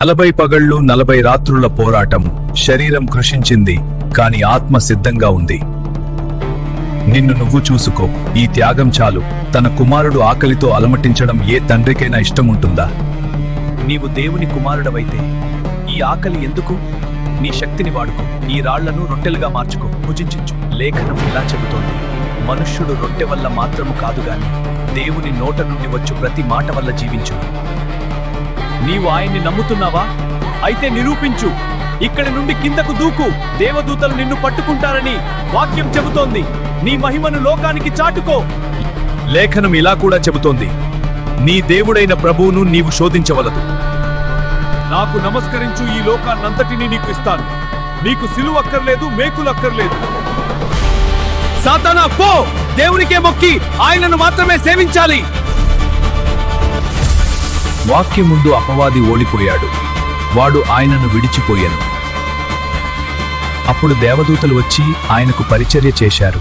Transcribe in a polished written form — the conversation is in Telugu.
40 పగళ్ళు 40 రాత్రుల పోరాటం. శరీరం కృషించింది, కాని ఆత్మ సిద్ధంగా ఉంది. నిన్ను నువ్వు చూసుకో. ఈ త్యాగం చాలు. తన కుమారుడు ఆకలితో అలమటించడం ఏ తండ్రికైనా ఇష్టముంటుందా? నీవు దేవుని కుమారుడవైతే ఈ ఆకలి ఎందుకు? నీ శక్తిని వాడుకో. ఈ రాళ్లను రొట్టెలుగా మార్చుకో, భుజించు. లేఖనం ఇలా చెబుతోంది, మనుష్యుడు రొట్టె వల్ల మాత్రము కాదు గాని దేవుని నోట నుండి వచ్చు ప్రతి మాట వల్ల జీవించు. నీవు ఆయన్ని నమ్ముతున్నావా? అయితే నిరూపించు. ఇక్కడి నుండి కిందకు దూకు. దేవదూతలు నిన్ను పట్టుకుంటారని వాక్యం చెబుతోంది. నీ మహిమను లోకానికి చాటుకో. లేఖనం ఇలా కూడా చెబుతోంది, నీ దేవుడైన ప్రభువును నీవు శోధించవలదు. నాకు నమస్కరించు, ఈ లోకాన్నంతటినీ నీకు ఇస్తాను. నీకు సిలువ అక్కర్లేదు, మేకులు అక్కర్లేదు. సాతానా పో! దేవునికే మొక్కి ఆయనను మాత్రమే సేవించాలి. వాక్యం ముందు అపవాది ఓడిపోయాడు. వాడు ఆయనను విడిచిపోయాను. అప్పుడు దేవదూతలు వచ్చి ఆయనకు పరిచర్య చేశారు.